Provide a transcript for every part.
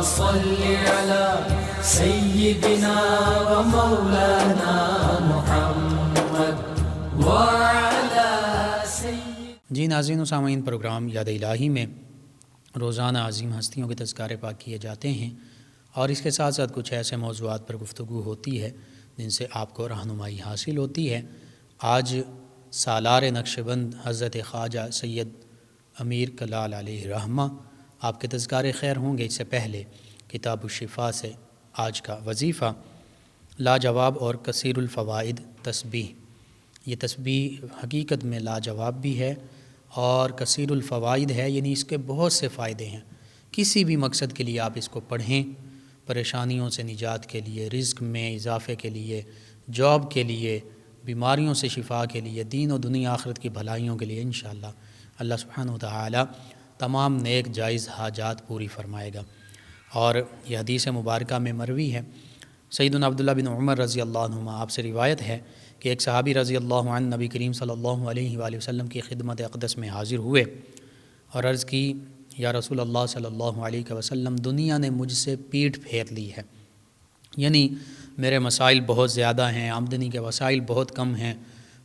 صل على سيدنا ومولانا محمد وعلى سيدنا. جی ناظرین و سامعین، پروگرام یاد الہی میں روزانہ عظیم ہستیوں کے تذکارے پاک کیے جاتے ہیں، اور اس کے ساتھ ساتھ کچھ ایسے موضوعات پر گفتگو ہوتی ہے جن سے آپ کو رہنمائی حاصل ہوتی ہے. آج سالار نقشبند حضرت خواجہ سید امیر کلال علیہ رحمہ آپ کے تذکارے خیر ہوں گے. اس سے پہلے کتاب الشفا سے آج کا وظیفہ لاجواب اور کثیر الفوائد تسبیح. یہ تسبیح حقیقت میں لاجواب بھی ہے اور کثیر الفوائد ہے، یعنی اس کے بہت سے فائدے ہیں. کسی بھی مقصد کے لیے آپ اس کو پڑھیں، پریشانیوں سے نجات کے لیے، رزق میں اضافے کے لیے، جاب کے لیے، بیماریوں سے شفا کے لیے، دین و دنیا آخرت کی بھلائیوں کے لیے انشاءاللہ اللہ سبحانہ و تعالی تمام نیک جائز حاجات پوری فرمائے گا. اور یہ حدیث مبارکہ میں مروی ہے، سیدنا عبداللہ بن عمر رضی اللہ عنہما آپ سے روایت ہے کہ ایک صحابی رضی اللہ عنہ نبی کریم صلی اللہ علیہ وآلہ وسلم کی خدمت اقدس میں حاضر ہوئے اور عرض کی، یا رسول اللہ صلی اللہ علیہ وسلم، دنیا نے مجھ سے پیٹھ پھیر لی ہے، یعنی میرے مسائل بہت زیادہ ہیں، آمدنی کے وسائل بہت کم ہیں،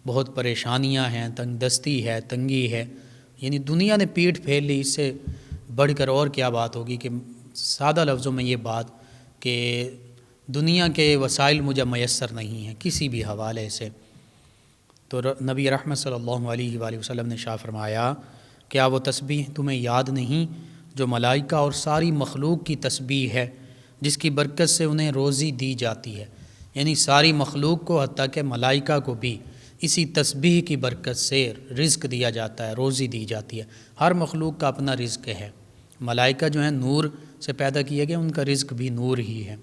بہت پریشانیاں ہیں، تنگ دستی ہے، تنگی ہے، یعنی دنیا نے پیٹھ پھیر لی. اس سے بڑھ کر اور کیا بات ہوگی کہ سادہ لفظوں میں یہ بات کہ دنیا کے وسائل مجھے میسر نہیں ہیں کسی بھی حوالے سے. تو نبی رحمت صلی اللہ علیہ وآلہ وسلم نے شاہ فرمایا، کیا وہ تسبیح تمہیں یاد نہیں جو ملائکہ اور ساری مخلوق کی تسبیح ہے، جس کی برکت سے انہیں روزی دی جاتی ہے. یعنی ساری مخلوق کو، حتیٰ کہ ملائکہ کو بھی اسی تسبیح کی برکت سے رزق دیا جاتا ہے، روزی دی جاتی ہے. ہر مخلوق کا اپنا رزق ہے. ملائکہ جو ہیں نور سے پیدا کیے گئے، ان کا رزق بھی نور ہی ہے.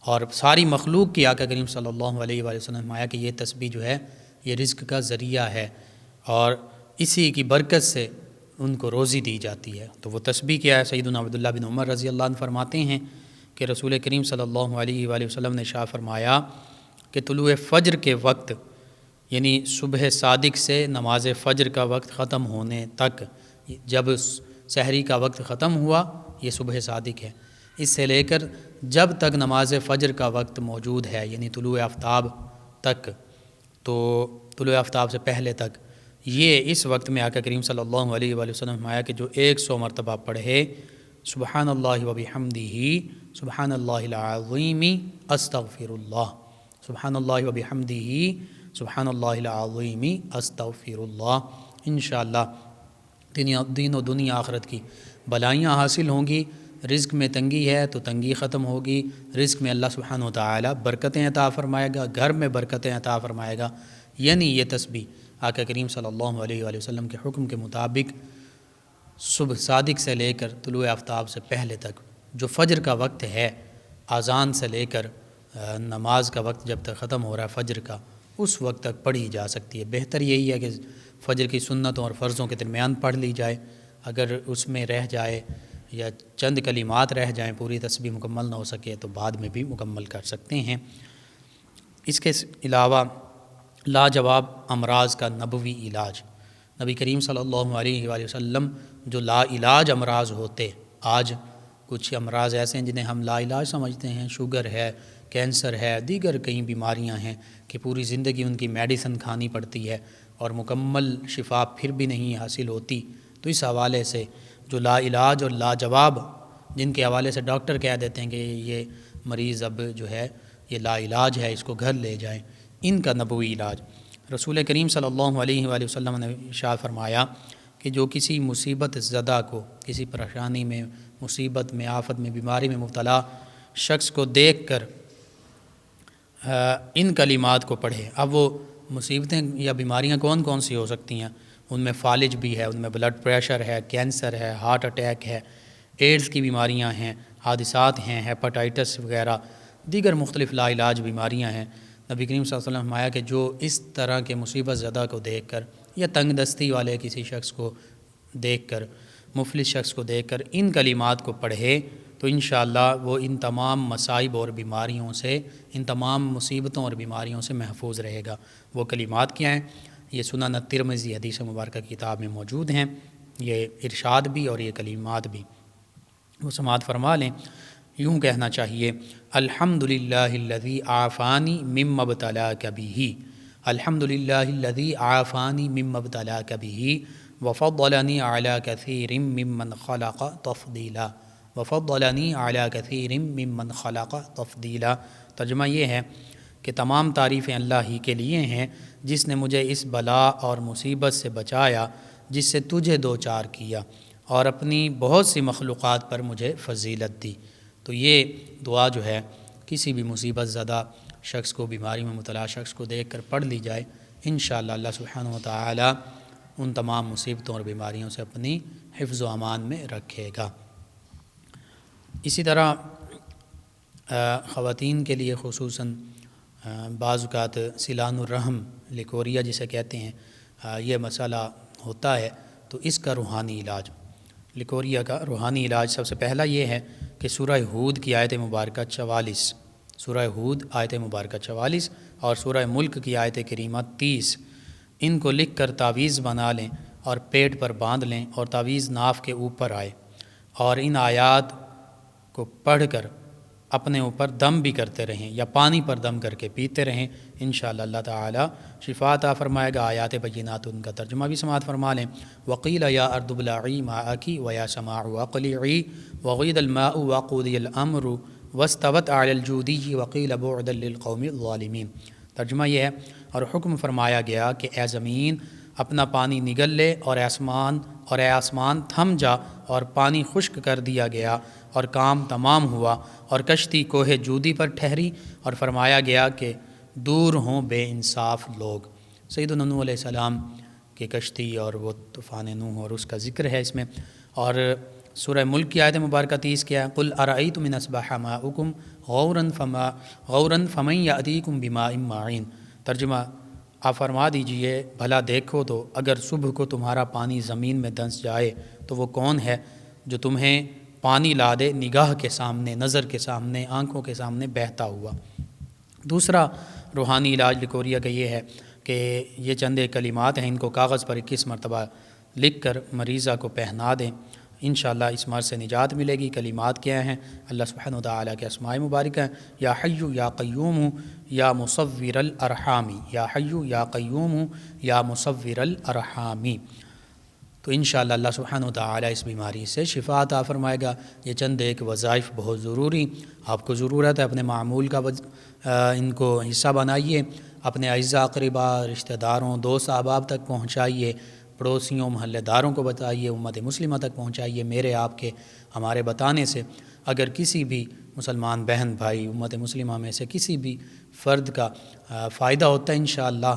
اور ساری مخلوق کی آقا کریم صلی اللہ علیہ وآلہ وسلم نے فرمایا کہ یہ تسبیح جو ہے یہ رزق کا ذریعہ ہے اور اسی کی برکت سے ان کو روزی دی جاتی ہے. تو وہ تسبیح کیا ہے؟ سیدنا عبداللہ بن عمر رضی اللہ عنہ فرماتے ہیں کہ رسول کریم صلی اللہ علیہ وآلہ وسلم نے شاہ فرمایا کہ طلوع فجر کے وقت، یعنی صبح صادق سے نماز فجر کا وقت ختم ہونے تک، جب سحری کا وقت ختم ہوا یہ صبح صادق ہے، اس سے لے کر جب تک نماز فجر کا وقت موجود ہے، یعنی طلوع آفتاب تک، تو طلوع آفتاب سے پہلے تک، یہ اس وقت میں آقا کریم صلی اللہ علیہ وآلہ وسلم نے فرمایا کہ جو 100 مرتبہ پڑھے سبحان اللہ و بحمدہ سبحان اللہ العظیم استغفر اللہ، سبحان اللہ و بحمدہ سبحان اللہ العظیم استغفر اللہ، انشاءاللہ دین و دنیا آخرت کی بلائیاں حاصل ہوں گی. رزق میں تنگی ہے تو تنگی ختم ہوگی، رزق میں اللہ سبحانہ و تعالی برکتیں عطا فرمائے گا، گھر میں برکتیں عطا فرمائے گا. یعنی یہ تسبیح آقا کریم صلی اللہ علیہ وآلہ وسلم کے حکم کے مطابق صبح صادق سے لے کر طلوع آفتاب سے پہلے تک، جو فجر کا وقت ہے، اذان سے لے کر نماز کا وقت جب تک ختم ہو رہا ہے فجر کا، اس وقت تک پڑھی جا سکتی ہے. بہتر یہی ہے کہ فجر کی سنتوں اور فرضوں کے درمیان پڑھ لی جائے. اگر اس میں رہ جائے یا چند کلمات رہ جائیں، پوری تسبیح مکمل نہ ہو سکے تو بعد میں بھی مکمل کر سکتے ہیں. اس کے علاوہ لاجواب امراض کا نبوی علاج، نبی کریم صلی اللہ علیہ وآلہ وسلم جو لا علاج امراض ہوتے، آج کچھ امراض ایسے ہیں جنہیں ہم لا علاج سمجھتے ہیں، شوگر ہے، کینسر ہے، دیگر کئی بیماریاں ہیں کہ پوری زندگی ان کی میڈیسن کھانی پڑتی ہے اور مکمل شفا پھر بھی نہیں حاصل ہوتی. تو اس حوالے سے جو لا علاج اور لاجواب، جن کے حوالے سے ڈاکٹر کہہ دیتے ہیں کہ یہ مریض اب جو ہے یہ لا علاج ہے، اس کو گھر لے جائیں، ان کا نبوی علاج رسول کریم صلی اللہ علیہ وآلہ وسلم نے ارشاد فرمایا کہ جو کسی مصیبت زدہ کو، کسی پریشانی میں، مصیبت میں، آفت میں، بیماری میں مبتلا شخص کو دیکھ کر ان کلمات کو پڑھے. اب وہ مصیبتیں یا بیماریاں کون کون سی ہو سکتی ہیں؟ ان میں فالج بھی ہے، ان میں بلڈ پریشر ہے، کینسر ہے، ہارٹ اٹیک ہے، ایڈز کی بیماریاں ہیں، حادثات ہیں، ہیپاٹائٹس وغیرہ، دیگر مختلف لا علاج بیماریاں ہیں. نبی کریم صلی اللہ علیہ وسلم نے فرمایا کہ جو اس طرح کے مصیبت زدہ کو دیکھ کر یا تنگ دستی والے کسی شخص کو دیکھ کر، مفلس شخص کو دیکھ کر ان کلمات کو پڑھے تو انشاءاللہ وہ ان تمام مصائب اور بیماریوں سے، ان تمام مصیبتوں اور بیماریوں سے محفوظ رہے گا. وہ کلمات کیا ہیں؟ یہ سنن الترمذی حدیث مبارکہ کی کتاب میں موجود ہیں، یہ ارشاد بھی اور یہ کلمات بھی. وہ سماعت فرما لیں. یوں کہنا چاہیے الحمدللہ الذی عافانی مما ابتلاک بہ، الحمدللہ الذی عافانی مما ابتلاک بہ وفضلنی علی کثیر ممن خلق تفضیلا، وفضلنی علی کثیر ممن خلق تفضیلا۔ ترجمہ یہ ہے کہ تمام تعریفیں اللہ ہی کے لیے ہیں جس نے مجھے اس بلا اور مصیبت سے بچایا جس سے تجھے دوچار کیا، اور اپنی بہت سی مخلوقات پر مجھے فضیلت دی۔ تو یہ دعا جو ہے کسی بھی مصیبت زدہ شخص کو، بیماری میں مبتلا شخص کو دیکھ کر پڑھ لی جائے، انشاءاللہ اللہ سبحانہ و تعالی ان تمام مصیبتوں اور بیماریوں سے اپنی حفظ و امان میں رکھے گا۔ اسی طرح خواتین کے لیے خصوصاً بعض اوقات سیلان الرحم لیکوریا جسے کہتے ہیں، یہ مسئلہ ہوتا ہے، تو اس کا روحانی علاج، لیکوریا کا روحانی علاج سب سے پہلا یہ ہے کہ سورہ ہود کی آیت مبارکہ 44، سورہ ہود آیت مبارکہ 44 اور سورہ ملک کی آیت کریمہ 30، ان کو لکھ کر تعویذ بنا لیں اور پیٹ پر باندھ لیں اور تعویذ ناف کے اوپر آئے، اور ان آیات کو پڑھ کر اپنے اوپر دم بھی کرتے رہیں یا پانی پر دم کر کے پیتے رہیں، انشاءاللہ اللہ تعالی شفا عطا فرمائے گا۔ آیات بینات ان کا ترجمہ بھی سماعت فرما لیں۔ وقیل یا ارض ابلعی ماءکی ویا سماء اقلعی وغید الماء وقضی الامر واستوت علی الجودی وقیل بعدا للقوم الظالمین۔ ترجمہ یہ ہے، اور حکم فرمایا گیا کہ اے زمین اپنا پانی نگل لے، اور اے آسمان تھم جا، اور پانی خشک کر دیا گیا اور کام تمام ہوا، اور کشتی کوہ جودی پر ٹھہری، اور فرمایا گیا کہ دور ہوں بے انصاف لوگ۔ سیدنا نوح علیہ السلام کی کشتی اور وہ طوفان نوح اور اس کا ذکر ہے اس میں۔ اور سورہ ملک کی آیت مبارکہ 30 کیا ہے؟ قل ارأیتم ان اصبح ماؤکم غورا فمن یأتیکم بماء معین۔ ترجمہ آپ فرما دیجئے بھلا دیکھو تو اگر صبح کو تمہارا پانی زمین میں دنس جائے تو وہ کون ہے جو تمہیں پانی لا دے نگاہ کے سامنے، نظر کے سامنے، آنکھوں کے سامنے بہتا ہوا۔ دوسرا روحانی علاج لیکوریا کا یہ ہے کہ یہ چند کلمات ہیں، ان کو کاغذ پر 21 مرتبہ لکھ کر مریضہ کو پہنا دیں، انشاءاللہ اس مرض سے نجات ملے گی۔ کلمات کیا ہیں؟ اللہ سبحانہ وتعالی کے اسماء مبارکہ ہیں، یا حی یا قیوم یا مصور الارحامی، یا حی یا قیوم یا مصور الارحامی۔ تو انشاءاللہ اللہ سبحانہ وتعالی اس بیماری سے شفا عطا فرمائے گا۔ یہ چند ایک وظائف بہت ضروری آپ کو ضرورت ہے، اپنے معمول کا ان کو حصہ بنائیے، اپنے اعزاء اقربا، رشتہ داروں، دوست احباب تک پہنچائیے، پڑوسیوں، محلے داروں کو بتائیے، امت مسلمہ تک پہنچائیے۔ میرے آپ کے ہمارے بتانے سے اگر کسی بھی مسلمان بہن بھائی امت مسلمہ میں سے کسی بھی فرد کا فائدہ ہوتا ہے، انشاءاللہ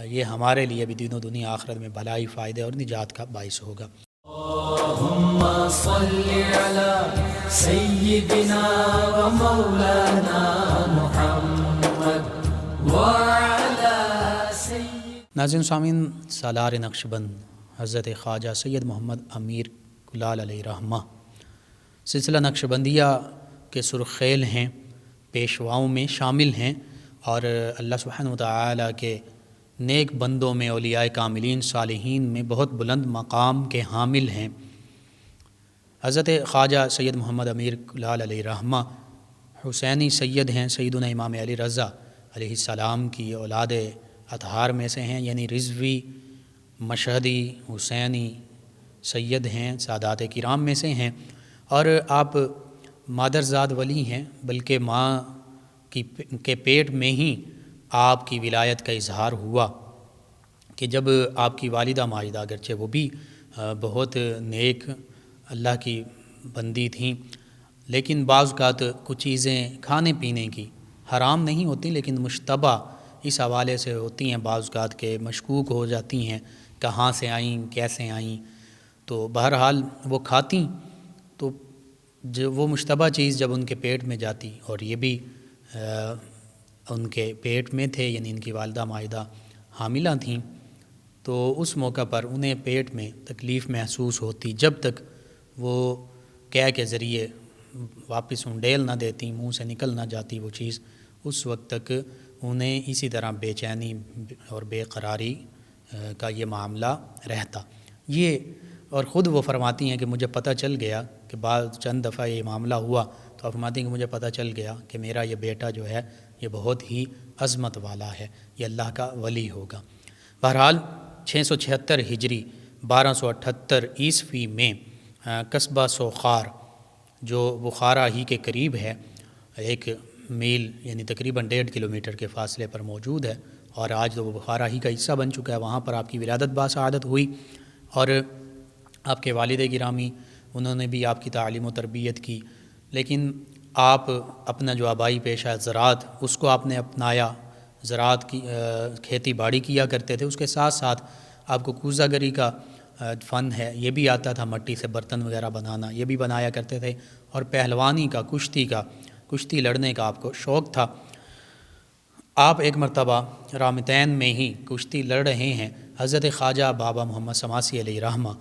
یہ ہمارے لیے بھی دین و دنیا آخرت میں بھلائی، فائدے اور نجات کا باعث ہوگا۔ اللہم صل علی سیدنا و مولانا محمد وعلی سید۔ ناظرین سامعین، سالار نقشبند حضرت خواجہ سید محمد امیر کلال علیہ رحمہ سلسلہ نقشبندیہ کے سرخیل ہیں، پیشواؤں میں شامل ہیں، اور اللہ سبحانہ وتعالی کے نیک بندوں میں، اولیاء کاملین صالحین میں بہت بلند مقام کے حامل ہیں۔ حضرت خواجہ سید محمد امیر کلال علیہ رحمہ حسینی سید ہیں، سیدنا امام علی رضا علیہ السلام کی اولاد اطہار میں سے ہیں، یعنی رضوی، مشہدی، حسینی سید ہیں، سادات کرام میں سے ہیں، اور آپ مادرزاد ولی ہیں، بلکہ ماں کے پیٹ میں ہی آپ کی ولایت کا اظہار ہوا کہ جب آپ کی والدہ ماجدہ، اگرچہ وہ بھی بہت نیک اللہ کی بندی تھیں، لیکن بعض اوقات کچھ چیزیں کھانے پینے کی حرام نہیں ہوتی لیکن مشتبہ اس حوالے سے ہوتی ہیں، بعض اوقات کے مشکوک ہو جاتی ہیں، کہاں سے آئیں، کیسے آئیں، تو بہرحال وہ کھاتیں، تو جو وہ مشتبہ چیز جب ان کے پیٹ میں جاتی، اور یہ بھی ان کے پیٹ میں تھے، یعنی ان کی والدہ ماجدہ حاملہ تھیں، تو اس موقع پر انہیں پیٹ میں تکلیف محسوس ہوتی، جب تک وہ قے کے ذریعے واپس انڈیل نہ دیتی، منہ سے نکل نہ جاتی وہ چیز، اس وقت تک انہیں اسی طرح بے چینی اور بے قراری کا یہ معاملہ رہتا۔ اور خود وہ فرماتی ہیں کہ مجھے پتہ چل گیا کہ بعد چند دفعہ یہ معاملہ ہوا تو آپ فرماتے ہیں کہ مجھے پتہ چل گیا کہ میرا یہ بیٹا جو ہے یہ بہت ہی عظمت والا ہے، یہ اللہ کا ولی ہوگا۔ بہرحال 676 ہجری 1278 عیسوی میں قصبہ سوخار جو بخارا ہی کے قریب ہے، 1 میل یعنی تقریباً 1.5 کلومیٹر کے فاصلے پر موجود ہے، اور آج تو وہ بخارا ہی کا حصہ بن چکا ہے۔ وہاں پر آپ کی ولادت باسعادت ہوئی، اور آپ کے والد گرامی انہوں نے بھی آپ کی تعلیم و تربیت کی، لیکن آپ اپنا جو آبائی پیشہ زراعت اس کو آپ نے اپنایا، زراعت کی کھیتی باڑی کیا کرتے تھے، اس کے ساتھ ساتھ آپ کو کوزہ گری کا فن ہے یہ بھی آتا تھا، مٹی سے برتن وغیرہ بنانا یہ بھی بنایا کرتے تھے، اور پہلوانی کا کشتی لڑنے کا آپ کو شوق تھا۔ آپ ایک مرتبہ رامتین میں ہی کشتی لڑ رہے ہیں، حضرت خواجہ بابا محمد سماسی علیہ رحمہ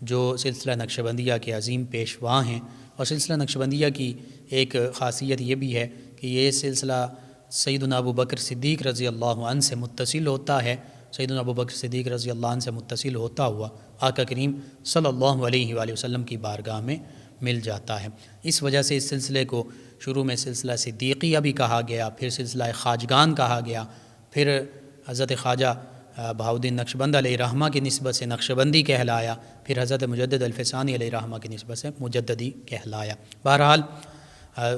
جو سلسلہ نقشبندیہ کے عظیم پیشوا ہیں، اور سلسلہ نقشبندیہ کی ایک خاصیت یہ بھی ہے کہ یہ سلسلہ سیدنا ابو بکر صدیق رضی اللہ عنہ سے متصل ہوتا ہے، سیدنا ابو بکر صدیق رضی اللہ عنہ سے متصل ہوتا ہوا آقا کریم صلی اللہ علیہ وآلہ وسلم کی بارگاہ میں مل جاتا ہے۔ اس وجہ سے اس سلسلے کو شروع میں سلسلہ صدیقیہ بھی کہا گیا، پھر سلسلہ خواجگان کہا گیا، پھر حضرت خواجہ بہاؤالدین نقشبند علیہ رحمہ کی نسبت سے نقشبندی کہلایا، پھر حضرت مجدد الفسانی علیہ رحمہ کی نسبت سے مجددی کہلایا۔ بہرحال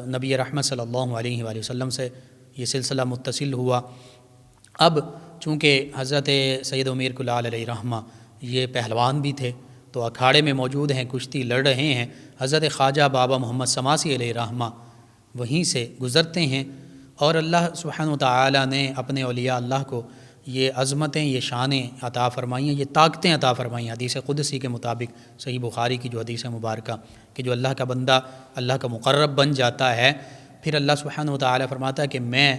نبی رحمت صلی اللہ علیہ وآلہ وسلم سے یہ سلسلہ متصل ہوا۔ اب چونکہ حضرت سید امیر کلال علیہ رحمہ یہ پہلوان بھی تھے، تو اکھاڑے میں موجود ہیں، کشتی لڑ رہے ہیں، حضرت خواجہ بابا محمد سماسی علیہ رحمہ وہیں سے گزرتے ہیں، اور اللہ سبحانہ وتعالی نے اپنے اولیاء اللہ کو یہ عظمتیں، یہ شانیں عطا فرمائی ہیں، یہ طاقتیں عطا فرمائی ہیں۔ حدیث قدسی کے مطابق صحیح بخاری کی جو حدیث مبارکہ کہ جو اللہ کا بندہ اللہ کا مقرب بن جاتا ہے، پھر اللہ سبحانہ وتعالی فرماتا ہے کہ میں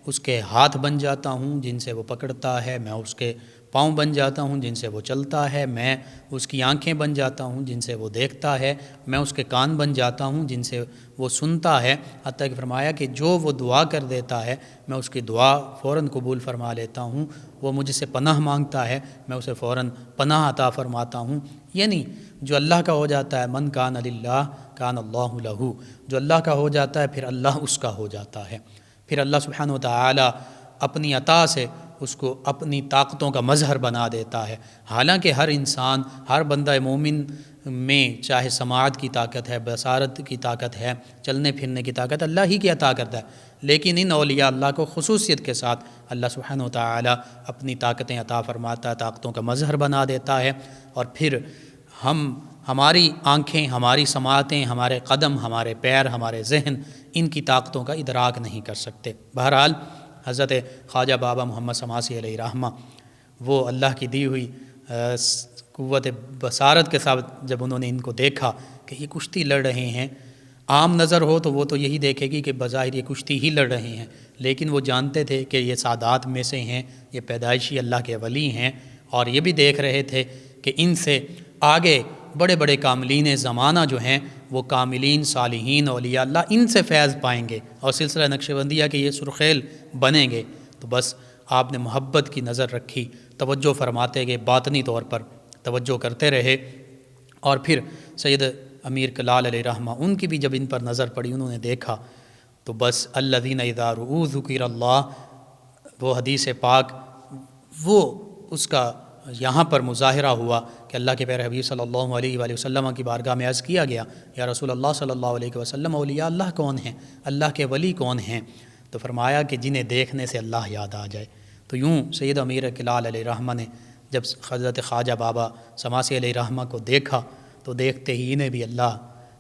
اس کے ہاتھ بن جاتا ہوں جن سے وہ پکڑتا ہے، میں اس کے پاؤں بن جاتا ہوں جن سے وہ چلتا ہے، میں اس کی آنکھیں بن جاتا ہوں جن سے وہ دیکھتا ہے، میں اس کے کان بن جاتا ہوں جن سے وہ سنتا ہے، حتیٰ کہ فرمایا کہ جو وہ دعا کر دیتا ہے میں اس کی دعا فوراً قبول فرما لیتا ہوں، وہ مجھ سے پناہ مانگتا ہے میں اسے فوراً پناہ عطا فرماتا ہوں۔ یعنی جو اللہ کا ہو جاتا ہے، من کان للہ کان اللہ لہ، جو اللہ کا ہو جاتا ہے پھر اللہ اس کا ہو جاتا ہے، پھر اللہ سبحانہ وتعالی اپنی عطا سے اس کو اپنی طاقتوں کا مظہر بنا دیتا ہے۔ حالانکہ ہر انسان، ہر بندہ مومن میں چاہے سماعت کی طاقت ہے، بصارت کی طاقت ہے، چلنے پھرنے کی طاقت اللہ ہی کی عطا کرتا ہے، لیکن ان اولیاء اللہ کو خصوصیت کے ساتھ اللہ سبحانہ وتعالی اپنی طاقتیں عطا فرماتا ہے، طاقتوں کا مظہر بنا دیتا ہے، اور پھر ہماری آنکھیں، ہماری سماعتیں، ہمارے قدم، ہمارے پیر، ہمارے ذہن ان کی طاقتوں کا ادراک نہیں کر سکتے۔ بہرحال حضرت خواجہ بابا محمد سماسی علیہ رحمہ وہ اللہ کی دی ہوئی قوت بصارت کے ساتھ جب انہوں نے ان کو دیکھا کہ یہ کشتی لڑ رہے ہیں، عام نظر ہو تو وہ تو یہی دیکھے گی کہ بظاہر یہ کشتی ہی لڑ رہے ہیں، لیکن وہ جانتے تھے کہ یہ سادات میں سے ہیں، یہ پیدائشی اللہ کے ولی ہیں، اور یہ بھی دیکھ رہے تھے کہ ان سے آگے بڑے بڑے کاملین زمانہ جو ہیں وہ کاملین صالحین اولیاء اللہ ان سے فیض پائیں گے اور سلسلہ نقشبندیہ کے یہ سرخیل بنیں گے۔ تو بس آپ نے محبت کی نظر رکھی، توجہ فرماتے گئے، باطنی طور پر توجہ کرتے رہے، اور پھر سید امیر کلال علیہ رحمہ ان کی بھی جب ان پر نظر پڑی، انہوں نے دیکھا تو بس الذین اذا رؤوا ذکر اللہ، وہ حدیث پاک وہ اس کا یہاں پر مظاہرہ ہوا کہ اللہ کے پیارے حبیب صلی اللہ علیہ وآلہ وسلم کی بارگاہ میں عرض کیا گیا، یا رسول اللہ صلی اللہ علیہ وسلم اولیاء اللہ کون ہیں، اللہ کے ولی کون ہیں؟ تو فرمایا کہ جنہیں دیکھنے سے اللہ یاد آ جائے۔ تو یوں سید امیر کلال علیہ رحمہ نے جب حضرت خواجہ بابا سماسی علیہ رحمہ کو دیکھا تو دیکھتے ہی انہیں بھی اللہ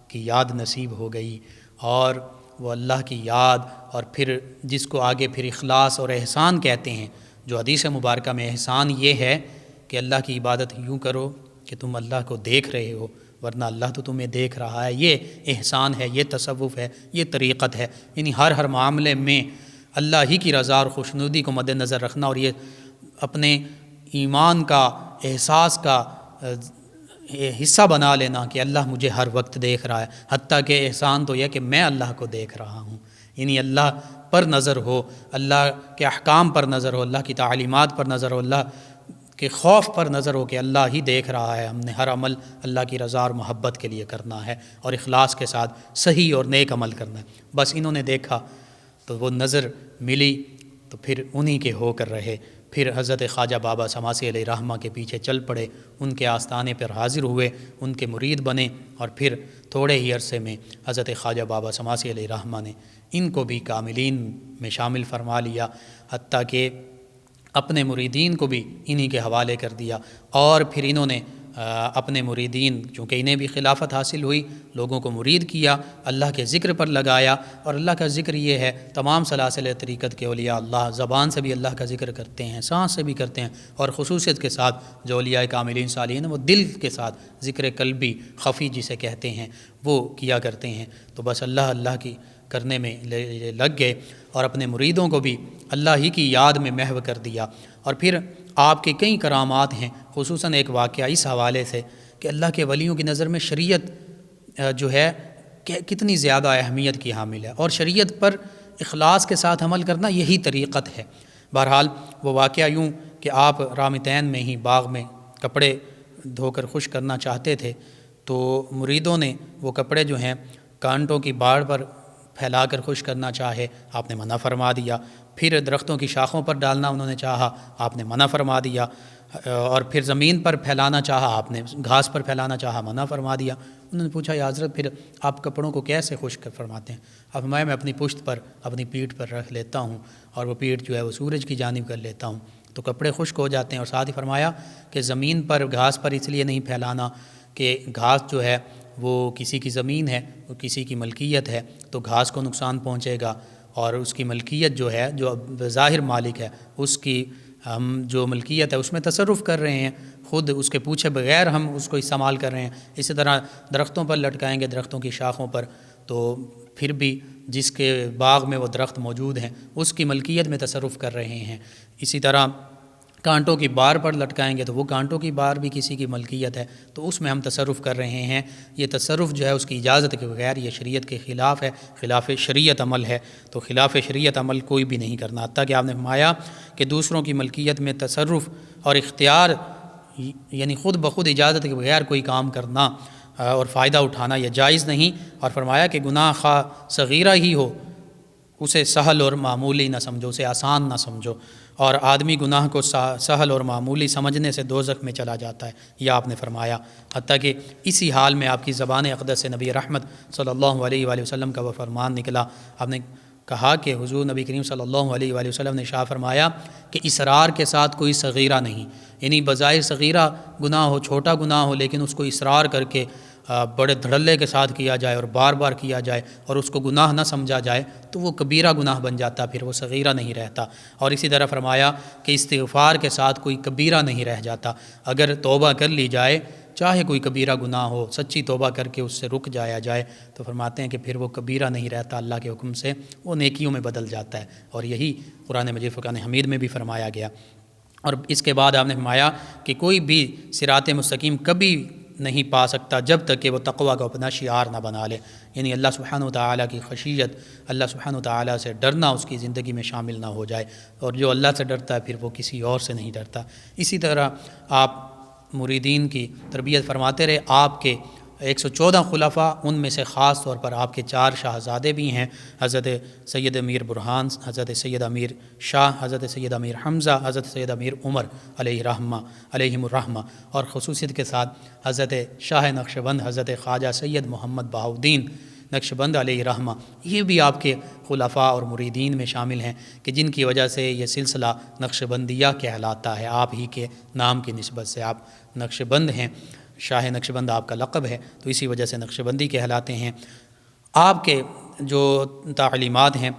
کی یاد نصیب ہو گئی، اور وہ اللہ کی یاد، اور پھر جس کو آگے پھر اخلاص اور احسان کہتے ہیں، جو حدیث مبارکہ میں احسان یہ ہے کہ اللہ کی عبادت یوں کرو کہ تم اللہ کو دیکھ رہے ہو، ورنہ اللہ تو تمہیں دیکھ رہا ہے، یہ احسان ہے، یہ تصوف ہے، یہ طریقت ہے۔ یعنی ہر معاملے میں اللہ ہی کی رضا اور خوشنودی کو مد نظر رکھنا، اور یہ اپنے ایمان کا احساس کا حصہ بنا لینا کہ اللہ مجھے ہر وقت دیکھ رہا ہے، حتیٰ کہ احسان تو یہ کہ میں اللہ کو دیکھ رہا ہوں۔ یعنی اللہ پر نظر ہو، اللہ کے احکام پر نظر ہو، اللہ کی تعلیمات پر نظر ہو، اللہ کہ خوف پر نظر ہو کہ اللہ ہی دیکھ رہا ہے، ہم نے ہر عمل اللہ کی رضا اور محبت کے لیے کرنا ہے اور اخلاص کے ساتھ صحیح اور نیک عمل کرنا ہے۔ بس انہوں نے دیکھا تو وہ نظر ملی تو پھر انہی کے ہو کر رہے۔ پھر حضرت خواجہ بابا سماسی علیہ رحمہ کے پیچھے چل پڑے، ان کے آستانے پر حاضر ہوئے، ان کے مرید بنے، اور پھر تھوڑے ہی عرصے میں حضرت خواجہ بابا سماسی علیہ رحمہ نے ان کو بھی کاملین میں شامل فرما لیا، حتیٰ کہ اپنے مریدین کو بھی انہی کے حوالے کر دیا۔ اور پھر انہوں نے اپنے مریدین، چونکہ انہیں بھی خلافت حاصل ہوئی، لوگوں کو مرید کیا، اللہ کے ذکر پر لگایا۔ اور اللہ کا ذکر یہ ہے، تمام سلاسل طریقت کے اولیاء اللہ زبان سے بھی اللہ کا ذکر کرتے ہیں، سانس سے بھی کرتے ہیں، اور خصوصیت کے ساتھ جو اولیاء کاملین صالحین وہ دل کے ساتھ ذکر قلبی خفی جسے کہتے ہیں وہ کیا کرتے ہیں۔ تو بس اللہ اللہ کی کرنے میں لگ گئے اور اپنے مریدوں کو بھی اللہ ہی کی یاد میں محو کر دیا۔ اور پھر آپ کے کئی کرامات ہیں، خصوصاً ایک واقعہ اس حوالے سے کہ اللہ کے ولیوں کی نظر میں شریعت جو ہے کتنی زیادہ اہمیت کی حامل ہے، اور شریعت پر اخلاص کے ساتھ عمل کرنا یہی طریقت ہے۔ بہرحال وہ واقعہ یوں کہ آپ رامتین میں ہی باغ میں کپڑے دھو کر خشک کرنا چاہتے تھے، تو مریدوں نے وہ کپڑے جو ہیں کانٹوں کی باڑ پر پھیلا کر خشک کرنا چاہے، آپ نے منع فرما دیا۔ پھر درختوں کی شاخوں پر ڈالنا انہوں نے چاہا، آپ نے منع فرما دیا۔ اور پھر زمین پر پھیلانا چاہا، آپ نے گھاس پر پھیلانا چاہا، منع فرما دیا۔ انہوں نے پوچھا یا حضرت پھر آپ کپڑوں کو کیسے خشک فرماتے ہیں؟ اب میں اپنی پشت پر اپنی پیٹھ پر رکھ لیتا ہوں، اور وہ پیٹھ جو ہے وہ سورج کی جانب کر لیتا ہوں تو کپڑے خشک ہو جاتے ہیں۔ اور ساتھ ہی فرمایا کہ زمین پر گھاس پر اس لیے نہیں پھیلانا کہ گھاس جو ہے وہ کسی کی زمین ہے، وہ کسی کی ملکیت ہے، تو گھاس کو نقصان پہنچے گا، اور اس کی ملکیت جو ہے جو ظاہر مالک ہے اس کی ہم جو ملکیت ہے اس میں تصرف کر رہے ہیں، خود اس کے پوچھے بغیر ہم اس کو استعمال کر رہے ہیں۔ اسی طرح درختوں پر لٹکائیں گے، درختوں کی شاخوں پر، تو پھر بھی جس کے باغ میں وہ درخت موجود ہیں اس کی ملکیت میں تصرف کر رہے ہیں۔ اسی طرح کانٹوں کی بار پر لٹکائیں گے تو وہ کانٹوں کی بار بھی کسی کی ملکیت ہے، تو اس میں ہم تصرف کر رہے ہیں۔ یہ تصرف جو ہے اس کی اجازت کے بغیر یہ شریعت کے خلاف ہے، خلاف شریعت عمل ہے، تو خلاف شریعت عمل کوئی بھی نہیں کرنا۔ حتیٰ کہ آپ نے فرمایا کہ دوسروں کی ملکیت میں تصرف اور اختیار یعنی خود بخود اجازت کے بغیر کوئی کام کرنا اور فائدہ اٹھانا یہ جائز نہیں، اور فرمایا کہ گناہ خواہ صغیرہ ہی ہو اسے سہل اور معمولی نہ سمجھو، اسے آسان نہ سمجھو، اور آدمی گناہ کو سہل اور معمولی سمجھنے سے دوزخ میں چلا جاتا ہے، یہ آپ نے فرمایا۔ حتیٰ کہ اسی حال میں آپ کی زبان اقدس سے نبی رحمت صلی اللہ علیہ وآلہ وسلم کا وہ فرمان نکلا، آپ نے کہا کہ حضور نبی کریم صلی اللہ علیہ وآلہ وسلم نے ارشاد فرمایا کہ اصرار کے ساتھ کوئی صغیرہ نہیں، یعنی بظاہر صغیرہ گناہ ہو، چھوٹا گناہ ہو، لیکن اس کو اصرار کر کے بڑے دھڑلے کے ساتھ کیا جائے اور بار بار کیا جائے اور اس کو گناہ نہ سمجھا جائے تو وہ کبیرہ گناہ بن جاتا، پھر وہ صغیرہ نہیں رہتا۔ اور اسی طرح فرمایا کہ استغفار کے ساتھ کوئی کبیرہ نہیں رہ جاتا، اگر توبہ کر لی جائے چاہے کوئی کبیرہ گناہ ہو، سچی توبہ کر کے اس سے رک جایا جائے تو فرماتے ہیں کہ پھر وہ کبیرہ نہیں رہتا، اللہ کے حکم سے وہ نیکیوں میں بدل جاتا ہے، اور یہی قرآن مجید فرقان حمید میں بھی فرمایا گیا۔ اور اس کے بعد آپ نے فرمایا کہ کوئی بھی صراط مستقیم کبھی نہیں پا سکتا جب تک کہ وہ تقویٰ کا اپنا شعار نہ بنا لے، یعنی اللہ سبحانہ وتعالیٰ کی خشیت، اللہ سبحانہ وتعالیٰ سے ڈرنا اس کی زندگی میں شامل نہ ہو جائے، اور جو اللہ سے ڈرتا ہے پھر وہ کسی اور سے نہیں ڈرتا۔ اسی طرح آپ مریدین کی تربیت فرماتے رہے۔ آپ کے 114 خلفاء، ان میں سے خاص طور پر آپ کے 4 شاہزادے بھی ہیں، حضرت سید امیر برہان، حضرت سید امیر شاہ، حضرت سید امیر حمزہ، حضرت سید امیر عمر علیہم الرحمہ، اور خصوصیت کے ساتھ حضرت شاہ نقشبند حضرت خواجہ سید محمد بہاؤالدین نقشبند علیہ رحمہ، یہ بھی آپ کے خلفاء اور مریدین میں شامل ہیں کہ جن کی وجہ سے یہ سلسلہ نقشبندیہ کہلاتا ہے، آپ ہی کے نام کی نسبت سے آپ نقشبند ہیں، شاہ نقشبند آپ کا لقب ہے تو اسی وجہ سے نقشبندی کہلاتے ہیں۔ آپ کے جو تعلیمات ہیں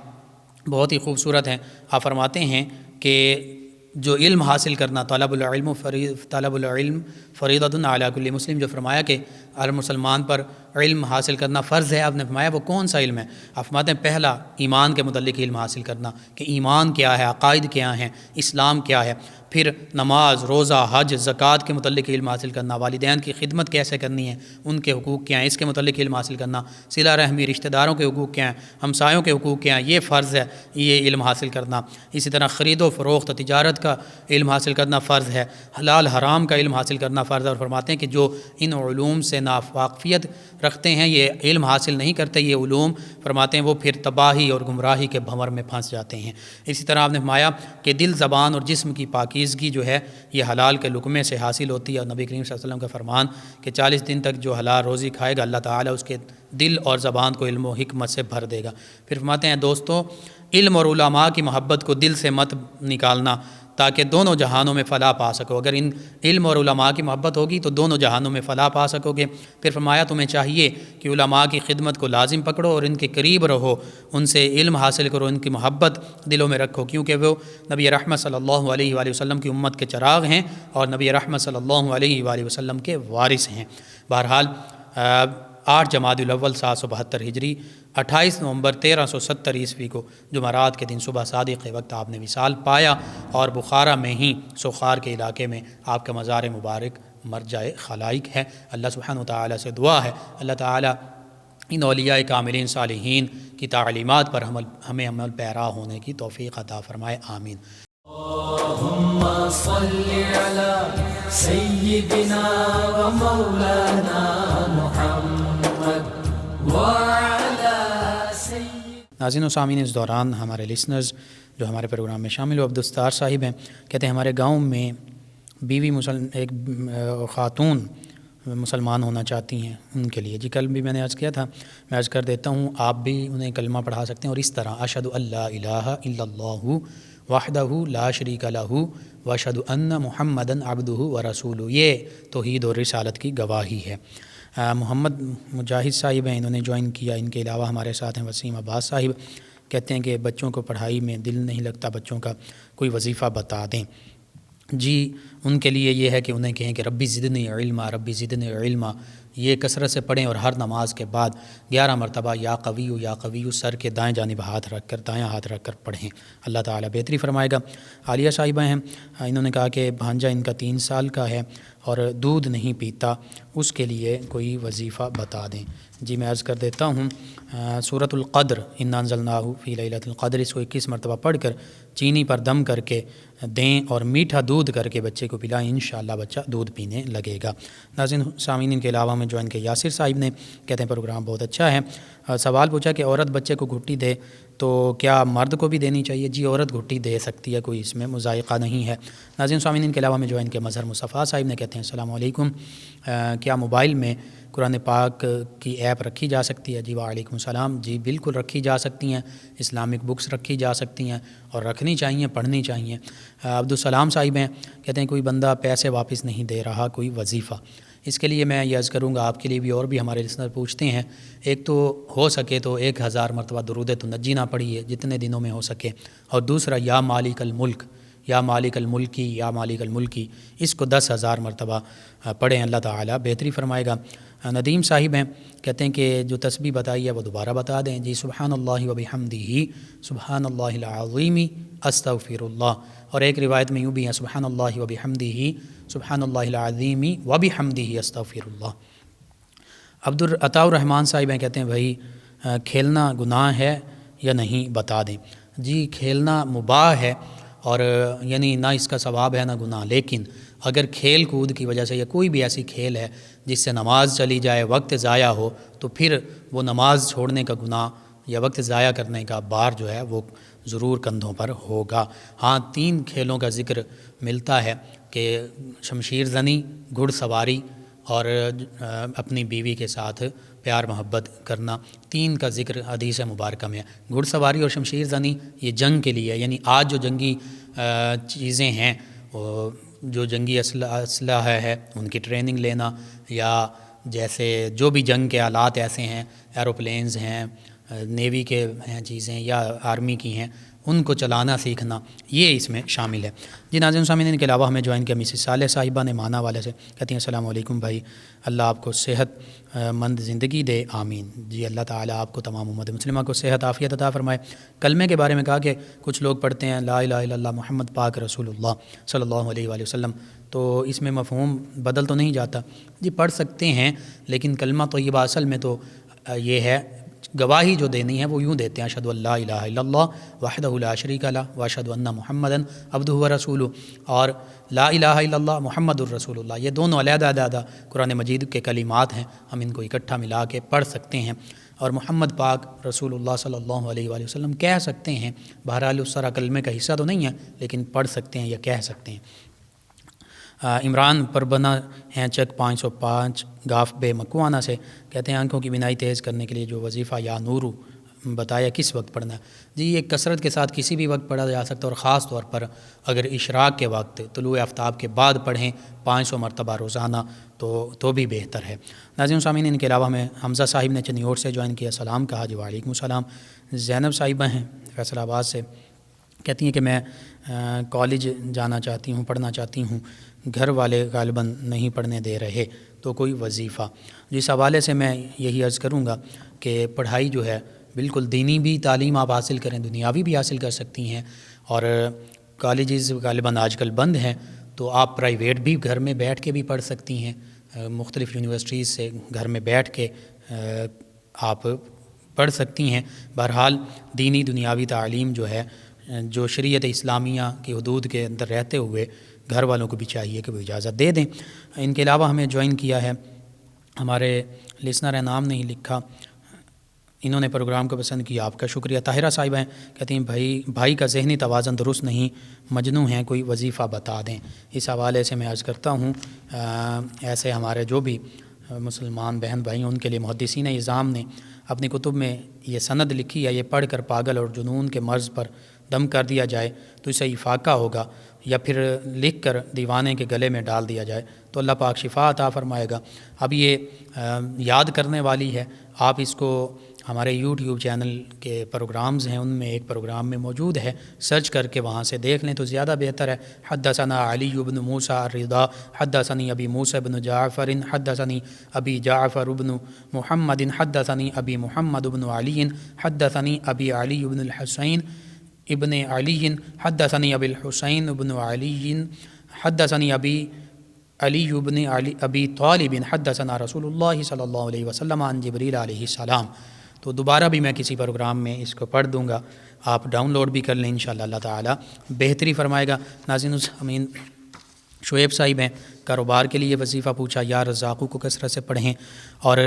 بہت ہی خوبصورت ہیں۔ آپ فرماتے ہیں کہ جو علم حاصل کرنا، طلب العلم فریضۃ علی کل مسلم، جو فرمایا کہ ہر مسلمان پر علم حاصل کرنا فرض ہے، آپ نے فرمایا وہ کون سا علم ہے؟ آپ فرماتے ہیں پہلا ایمان کے متعلق علم حاصل کرنا کہ ایمان کیا ہے، عقائد کیا ہیں، اسلام کیا ہے، پھر نماز، روزہ، حج، زکوٰۃ کے متعلق علم حاصل کرنا، والدین کی خدمت کیسے کرنی ہے، ان کے حقوق کیا ہیں، اس کے متعلق علم حاصل کرنا، صلہ رحمی، رشتہ داروں کے حقوق کیا ہیں، ہمسایوں کے حقوق کیا ہیں، یہ فرض ہے یہ علم حاصل کرنا۔ اسی طرح خرید و فروخت، تجارت کا علم حاصل کرنا فرض ہے، حلال حرام کا علم حاصل کرنا فرض ہے۔ اور فرماتے ہیں کہ جو ان علوم سے ناواقفیت رکھتے ہیں، یہ علم حاصل نہیں کرتے یہ علوم، فرماتے ہیں وہ پھر تباہی اور گمراہی کے بھنور میں پھنس جاتے ہیں۔ اسی طرح آپ نے فرمایا کہ دل، زبان اور جسم کی پاکیزگی جو ہے یہ حلال کے لقمے سے حاصل ہوتی ہے، اور نبی کریم صلی اللہ علیہ وسلم کا فرمان کہ 40 دن تک جو حلال روزی کھائے گا اللہ تعالیٰ اس کے دل اور زبان کو علم و حکمت سے بھر دے گا۔ پھر فرماتے ہیں دوستو، علم اور علماء کی محبت کو دل سے مت نکالنا تاکہ دونوں جہانوں میں فلاح پا سکو۔ اگر ان علم اور علماء کی محبت ہوگی تو دونوں جہانوں میں فلاح پا سکو گے۔ پھر فرمایا تمہیں چاہیے کہ علماء کی خدمت کو لازم پکڑو اور ان کے قریب رہو، ان سے علم حاصل کرو، ان کی محبت دلوں میں رکھو، کیونکہ وہ نبی رحمت صلی اللہ علیہ وآلہ وسلم کی امت کے چراغ ہیں اور نبی رحمت صلی اللہ علیہ وآلہ وسلم کے وارث ہیں۔ بہرحال 8 جمادی الاول 772 ہجری 28 نومبر 1370 عیسوی کو جمعرات کے دن صبح صادق کے وقت آپ نے وصال پایا، اور بخارا میں ہی سوخار کے علاقے میں آپ کا مزار مبارک مرجع خلائق ہے۔ اللہ سبحانہ وتعالی سے دعا ہے اللہ تعالی ان اولیاء کاملین صالحین کی تعلیمات پر ہمیں عمل پیرا ہونے کی توفیق عطا فرمائے، آمین۔ اللهم صل على سيدنا ومولانا محمد وعلى سيدنا۔ ناظرین و سامعین، اس دوران ہمارے لسنرز جو ہمارے پروگرام میں شامل ہو، عبدالستار صاحب ہیں، کہتے ہیں ہمارے گاؤں میں بیوی ایک خاتون مسلمان ہونا چاہتی ہیں، ان کے لیے جی کل بھی میں نے عرض کیا تھا، میں عرض کر دیتا ہوں، آپ بھی انہیں کلمہ پڑھا سکتے ہیں، اور اس طرح اشہد اللہ الہ الا اللہ وحدہ لا شریک لہ واشہد ان محمدً عبدہ ورسولہ، یہ توحید اور رسالت کی گواہی ہے۔ محمد مجاہد صاحب ہیں، انہوں نے جوائن کیا، ان کے علاوہ ہمارے ساتھ ہیں وسیم عباس صاحب، کہتے ہیں کہ بچوں کو پڑھائی میں دل نہیں لگتا، بچوں کا کوئی وظیفہ بتا دیں۔ جی ان کے لیے یہ ہے کہ انہیں کہیں کہ ربی زدنی علما، ربی زدنی علما، یہ کثرت سے پڑھیں، اور ہر نماز کے بعد 11 مرتبہ یا قویو سر کے دائیں جانب ہاتھ رکھ کر، دایاں ہاتھ رکھ کر پڑھیں، اللہ تعالیٰ بہتری فرمائے گا۔ عالیہ صاحبہ ہیں، انہوں نے کہا کہ بھانجا ان کا 3 سال کا ہے اور دودھ نہیں پیتا، اس کے لیے کوئی وظیفہ بتا دیں۔ جی میں عرض کر دیتا ہوں، سورۃ القدر انا انزلناہ فی لیلۃ القدر، اس کو 21 مرتبہ پڑھ کر چینی پر دم کر کے دیں اور میٹھا دودھ کر کے بچے کو پلائیں، انشاءاللہ بچہ دودھ پینے لگے گا۔ ناظرین سامعین کے علاوہ میں جوائن کے یاسر صاحب نے، کہتے ہیں پروگرام بہت اچھا ہے، سوال پوچھا کہ عورت بچے کو گھٹی دے تو کیا مرد کو بھی دینی چاہیے؟ جی عورت گھٹی دے سکتی ہے، کوئی اس میں مذائقہ نہیں ہے۔ ناظرین سامعین کے علاوہ میں جوائن کے مظہر مصطفیٰ صاحب نے، کہتے ہیں السلام علیکم، کیا موبائل میں قرآن پاک کی ایپ رکھی جا سکتی ہے؟ جی وعلیکم السلام، جی بالکل رکھی جا سکتی ہیں، اسلامک بکس رکھی جا سکتی ہیں اور رکھنی چاہیے، پڑھنی چاہیے۔ عبدالسلام صاحب ہیں، کہتے ہیں کوئی بندہ پیسے واپس نہیں دے رہا، کوئی وظیفہ، اس کے لیے میں یہ عرض کروں گا، آپ کے لیے بھی اور بھی ہمارے لسنر پوچھتے ہیں، ایک تو ہو سکے تو 1000 مرتبہ درود تنجی نہ پڑھیے جتنے دنوں میں ہو سکے، اور دوسرا یا مالک الملک، یا مالک الملکی، یا مالک الملکی، اس کو 10,000 مرتبہ پڑھیں، اللہ تعالیٰ بہتری فرمائے گا۔ ندیم صاحب ہیں، کہتے ہیں کہ جو تسبیح بتائی ہے وہ دوبارہ بتا دیں۔ جی سبحان اللہ و بحمدہ، سبحان اللہ العظیم، استغفر اللہ، اور ایک روایت میں یوں بھی ہے سبحان اللہ و بحمدہ، سبحان اللہ العظیم و بحمدہ، استغفر اللہ۔ عطاء الرحمن صاحب ہیں، کہتے ہیں بھائی کھیلنا گناہ ہے یا نہیں بتا دیں۔ جی کھیلنا مباح ہے، اور یعنی نہ اس کا ثواب ہے نہ گناہ، لیکن اگر کھیل کود کی وجہ سے یا کوئی بھی ایسی کھیل ہے جس سے نماز چلی جائے، وقت ضائع ہو، تو پھر وہ نماز چھوڑنے کا گناہ یا وقت ضائع کرنے کا بار جو ہے وہ ضرور کندھوں پر ہوگا۔ ہاں 3 کھیلوں کا ذکر ملتا ہے کہ شمشیر زنی، گھڑ سواری اور اپنی بیوی کے ساتھ پیار محبت کرنا، 3 کا ذکر حدیث مبارکہ میں ہے۔ گھڑ سواری اور شمشیر زنی یہ جنگ کے لیے، یعنی آج جو جنگی چیزیں ہیں، جو جنگی اسلحہ ہے ان کی ٹریننگ لینا، یا جیسے جو بھی جنگ کے آلات ایسے ہیں، ایروپلینز ہیں، نیوی کے ہیں چیزیں یا آرمی کی ہیں، ان کو چلانا سیکھنا، یہ اس میں شامل ہے۔ جی ناظرین سامعین، ان کے علاوہ ہمیں جوائن کیا مسز صالح صاحبہ نے مانا والے سے، کہتی ہیں السلام علیکم بھائی، اللہ آپ کو صحت مند زندگی دے، آمین۔ جی اللہ تعالیٰ آپ کو تمام امت مسلمہ کو صحت عافیت عطا فرمائے۔ کلمے کے بارے میں کہا کہ کچھ لوگ پڑھتے ہیں لا الہ الا اللہ محمد پاک رسول اللہ صلی اللہ علیہ وآلہ وسلم، تو اس میں مفہوم بدل تو نہیں جاتا؟ جی پڑھ سکتے ہیں، لیکن کلمہ طیبہ اصل میں تو یہ ہے، گواہی جو دینی ہے وہ یوں دیتے ہیں اشہدو ان لا الہ الا اللہ وحدہ لا شریک لہ واشہدو ان محمدًا عبدہ ورسولہ، اور لا الہ الا اللہ محمد الرسول اللہ، یہ دونوں علیحدہ علیحدہ قرآن مجید کے کلمات ہیں، ہم ان کو اکٹھا ملا کے پڑھ سکتے ہیں، اور محمد پاک رسول اللہ صلی اللہ علیہ وآلہ وسلم کہہ سکتے ہیں۔ بہرحال اس طرح کلمے کا حصہ تو نہیں ہے، لیکن پڑھ سکتے ہیں یا کہہ سکتے ہیں۔ عمران پربنا ہیں چک 505 گاف بے مکوانہ سے، کہتے ہیں آنکھوں کی بینائی تیز کرنے کے لیے جو وظیفہ یا نورو بتایا کس وقت پڑھنا ہے؟ جی یہ کثرت کے ساتھ کسی بھی وقت پڑھا جا سکتا ہے، اور خاص طور پر اگر اشراق کے وقت طلوع آفتاب کے بعد پڑھیں 500 مرتبہ روزانہ تو بھی بہتر ہے۔ ناظرین سامعین، ان کے علاوہ ہمیں حمزہ صاحب نے چنیور سے جوائن کیا، سلام کہا، جی وعلیکم السلام۔ زینب صاحبہ ہیں فیصل آباد سے، کہتی ہیں کہ میں کالج جانا چاہتی ہوں، پڑھنا چاہتی ہوں، گھر والے غالباً نہیں پڑھنے دے رہے، تو کوئی وظیفہ؟ جس حوالے سے میں یہی عرض کروں گا کہ پڑھائی جو ہے بالکل دینی بھی تعلیم آپ حاصل کریں، دنیاوی بھی حاصل کر سکتی ہیں، اور کالجز غالباً آج کل بند ہیں، تو آپ پرائیویٹ بھی گھر میں بیٹھ کے بھی پڑھ سکتی ہیں، مختلف یونیورسٹیز سے گھر میں بیٹھ کے آپ پڑھ سکتی ہیں۔ بہرحال دینی دنیاوی تعلیم جو ہے، جو شریعت اسلامیہ کی حدود کے اندر رہتے ہوئے گھر والوں کو بھی چاہیے کہ وہ اجازت دے دیں۔ ان کے علاوہ ہمیں جوائن کیا ہے ہمارے لسنر نام نہیں لکھا، انہوں نے پروگرام کو پسند کیا، آپ کا شکریہ۔ طاہرہ صاحب ہیں، کہتے ہیں بھائی کا ذہنی توازن درست نہیں، مجنوں ہیں، کوئی وظیفہ بتا دیں۔ اس حوالے سے میں عرض کرتا ہوں، ایسے ہمارے جو بھی مسلمان بہن بھائی ہیں ان کے لیے محدثین اعظام نے اپنی کتب میں یہ سند لکھی ہے، یہ پڑھ کر پاگل اور جنون کے مرض پر دم کر دیا جائے تو اسے افاقہ ہوگا، یا پھر لکھ کر دیوانے کے گلے میں ڈال دیا جائے تو اللہ پاک شفا عطا فرمائے گا۔ اب یہ یاد کرنے والی ہے، آپ اس کو ہمارے یوٹیوب چینل کے پروگرامز ہیں ان میں ایک پروگرام میں موجود ہے، سرچ کر کے وہاں سے دیکھ لیں تو زیادہ بہتر ہے۔ حدثنا علی بن موسیٰ الرضا حدثنی ابی موسیٰ بن جعفر حدثنی ابی جعفر بن محمد حدثنی ابی محمد بن علی حدثنی ابی علی بن الحسین ابن علی حدثنی ابی الحسین بن علی حدثنی ابی علی بن ابی طالب حدثنا رسول اللہ صلی اللہ علیہ وسلم عن جبریل علیہ السلام۔ تو دوبارہ بھی میں کسی پروگرام میں اس کو پڑھ دوں گا، آپ ڈاؤن لوڈ بھی کر لیں، انشاءاللہ اللہ تعالیٰ بہتری فرمائے گا۔ ناظرین امین شعیب صاحب ہیں، کاروبار کے لیے وظیفہ پوچھا، یا رزاقو کو کثرت سے پڑھیں، اور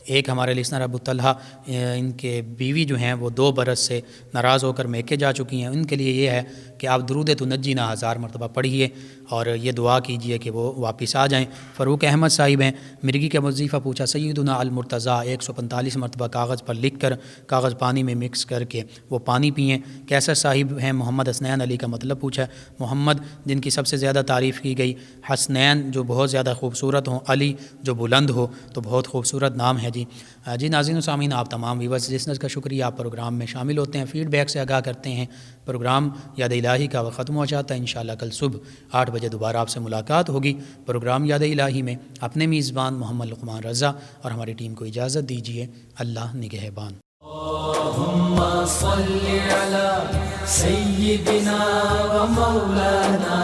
ایک ہمارے لسنر ابو طلحہ، ان کے بیوی جو ہیں وہ 2 برس سے ناراض ہو کر میکے جا چکی ہیں، ان کے لیے یہ ہے کہ آپ درود تنجینا 1000 مرتبہ پڑھیے اور یہ دعا کیجئے کہ وہ واپس آ جائیں۔ فاروق احمد صاحب ہیں، مرگی کا وظیفہ پوچھا، سیدنا المرتضیٰ 145 مرتبہ کاغذ پر لکھ کر کاغذ پانی میں مکس کر کے وہ پانی پئیں۔ کیسر صاحب ہیں، محمد حسنین علی کا مطلب پوچھا، محمد جن کی سب سے زیادہ تعریف کی گئی، حسنین جو بہت زیادہ خوبصورت ہوں، علی جو بلند ہو، تو بہت خوبصورت نام ہے جی ناظرین و سامعین، آپ تمام ویورز لسنرز کا شکریہ، آپ پروگرام میں شامل ہوتے ہیں، فیڈ بیک سے آگاہ کرتے ہیں۔ پروگرام یاد الہی کا وقت ختم ہو جاتا ہے، انشاءاللہ کل صبح 8 بجے دوبارہ آپ سے ملاقات ہوگی پروگرام یاد الہی میں۔ اپنے میزبان محمد لقمان رضا اور ہماری ٹیم کو اجازت دیجیے، اللہ نگہبان۔ اللہم صل علی سیدنا و مولانا